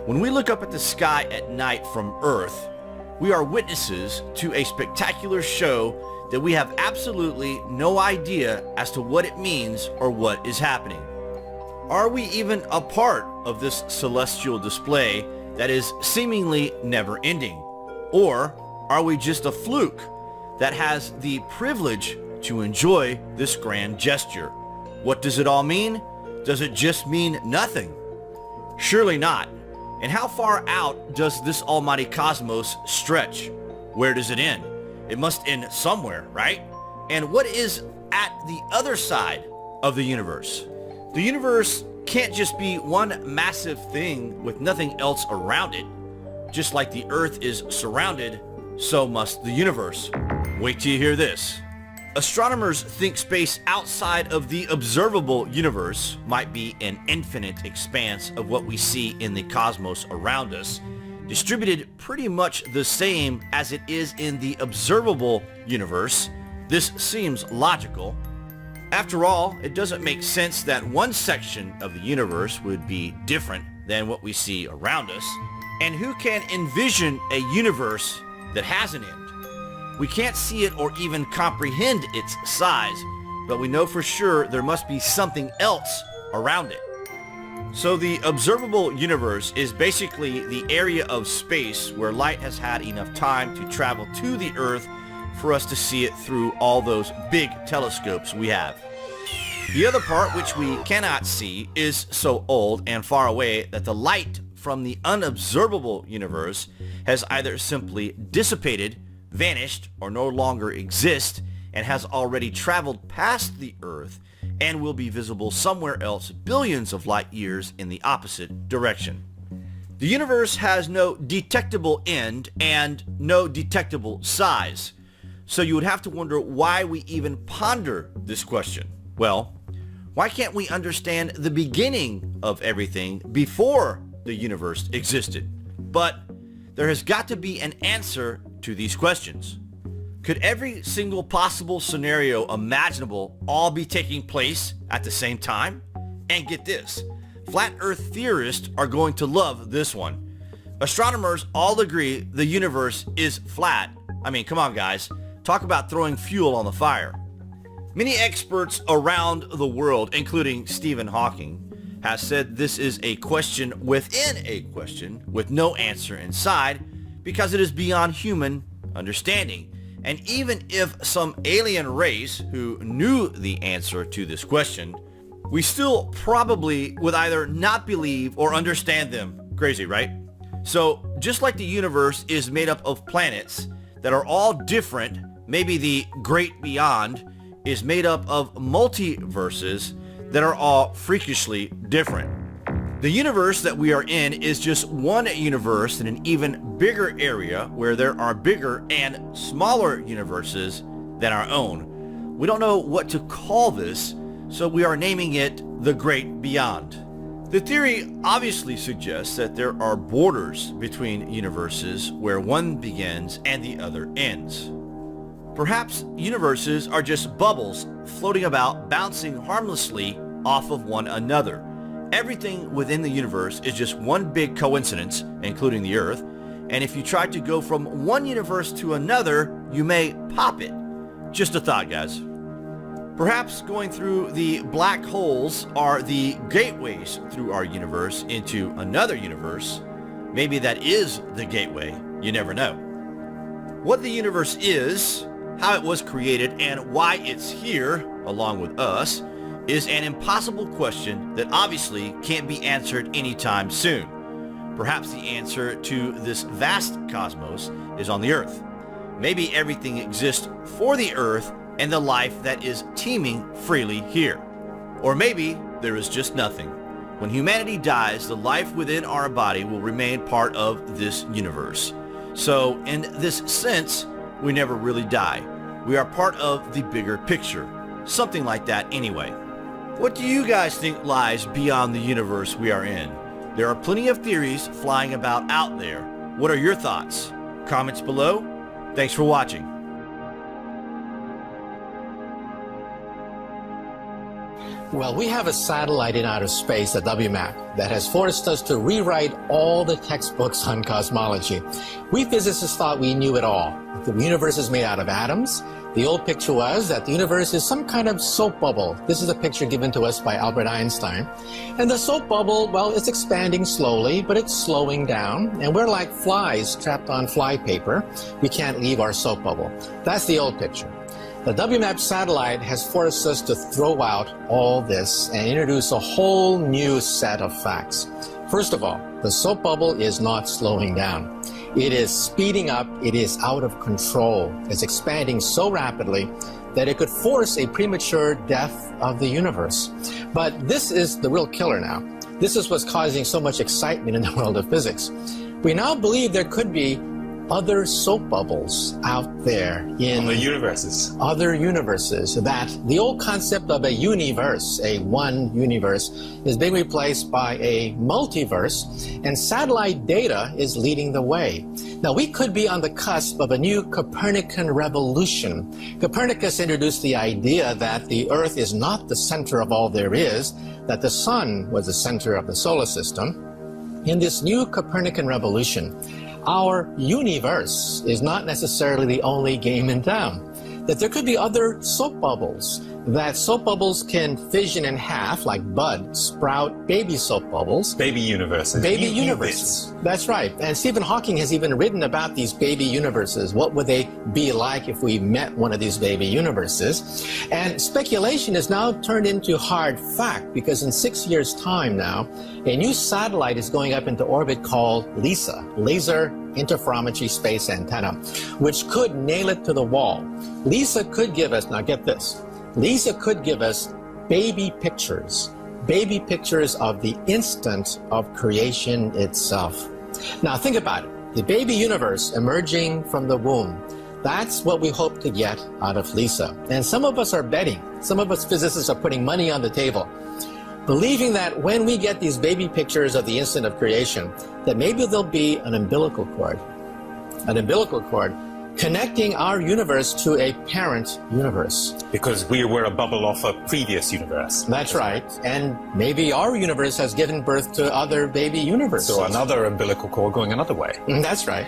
When we look up at the sky at night from Earth, we are witnesses to a spectacular show that we have absolutely no idea as to what it means or what is happening. Are we even a part of this celestial display that is seemingly never ending? Or are we just a fluke that has the privilege to enjoy this grand gesture? What does it all mean? Does it just mean nothing? Surely not. And how far out does this almighty cosmos stretch? Where does it end? It must end somewhere, right? And what is at the other side of the universe? The universe can't just be one massive thing with nothing else around it. Just like the Earth is surrounded, so must the universe. Wait till you hear this. Astronomers think space outside of the observable universe might be an infinite expanse of what we see in the cosmos around us, distributed pretty much the same as it is in the observable universe. This seems logical. After all, it doesn't make sense that one section of the universe would be different than what we see around us. And who can envision a universe that has an end? We can't see it or even comprehend its size, but we know for sure there must be something else around it. So the observable universe is basically the area of space where light has had enough time to travel to the Earth for us to see it through all those big telescopes we have. The other part, which we cannot see, is so old and far away that the light from the unobservable universe has either simply dissipated, vanished, or no longer exist, and has already traveled past the Earth and will be visible somewhere else billions of light years in the opposite direction. The universe has no detectable end and no detectable size. So you would have to wonder why we even ponder this question. Well, why can't we understand the beginning of everything before the universe existed? But there has got to be an answer to these questions. Could every single possible scenario imaginable all be taking place at the same time? And get this, flat earth theorists are going to love this one. Astronomers all agree the universe is flat. I mean, come on guys, talk about throwing fuel on the fire. Many experts around the world, including Stephen Hawking, has said this is a question within a question with no answer inside because it is beyond human understanding. And even if some alien race who knew the answer to this question, we still probably would either not believe or understand them. Crazy, right? So just like the universe is made up of planets that are all different, maybe the great beyond is made up of multiverses that are all freakishly different. The universe that we are in is just one universe in an even bigger area where there are bigger and smaller universes than our own. We don't know what to call this, so we are naming it the Great Beyond. The theory obviously suggests that there are borders between universes where one begins and the other ends. Perhaps universes are just bubbles floating about, bouncing harmlessly off of one another. Everything within the universe is just one big coincidence, including the Earth, and if you try to go from one universe to another, you may pop it. Just a thought, guys. Perhaps going through the black holes are the gateways through our universe into another universe. Maybe that is the gateway. You never know. What the universe is, how it was created, and why it's here, along with us, is an impossible question that obviously can't be answered anytime soon. Perhaps the answer to this vast cosmos is on the Earth. Maybe everything exists for the Earth and the life that is teeming freely here. Or maybe there is just nothing. When humanity dies, the life within our body will remain part of this universe. So in this sense, we never really die. We are part of the bigger picture. Something like that anyway. What do you guys think lies beyond the universe we are in? There are plenty of theories flying about out there. What are your thoughts? Comments below. Thanks for watching. Well, we have a satellite in outer space, the WMAP, that has forced us to rewrite all the textbooks on cosmology. We physicists thought we knew it all. The universe is made out of atoms. The old picture was that the universe is some kind of soap bubble. This is a picture given to us by Albert Einstein. And the soap bubble, well, it's expanding slowly, but it's slowing down. And we're like flies trapped on flypaper. We can't leave our soap bubble. That's the old picture. The WMAP satellite has forced us to throw out all this and introduce a whole new set of facts. First of all, the soap bubble is not slowing down. It is speeding up. It is out of control. It's expanding so rapidly that it could force a premature death of the universe. But this is the real killer now. This is what's causing so much excitement in the world of physics. We now believe there could be other soap bubbles out there in other universes. That the old concept of a universe, a one universe, is being replaced by a multiverse, and satellite data is leading the way. Now, we could be on the cusp of a new Copernican revolution. Copernicus introduced the idea that the Earth is not the center of all there is, that the sun was the center of the solar system. In this new Copernican revolution, our universe is not necessarily the only game in town. That there could be other soap bubbles, that soap bubbles can fission in half, like bud, sprout baby soap bubbles. Baby universes. Baby universes. That's right. And Stephen Hawking has even written about these baby universes. What would they be like if we met one of these baby universes? And speculation is now turned into hard fact, because in 6 years' time now, a new satellite is going up into orbit called LISA, Laser Interferometry Space Antenna, which could nail it to the wall. LISA could give us, now get this, LISA could give us baby pictures of the instant of creation itself. Now think about it, the baby universe emerging from the womb. That's what we hope to get out of LISA. And some of us are betting, some of us physicists are putting money on the table, believing that when we get these baby pictures of the instant of creation, that maybe there'll be an umbilical cord connecting our universe to a parent universe. Because we were a bubble off a previous universe. That's right. And maybe our universe has given birth to other baby universes. So another umbilical cord going another way. That's right.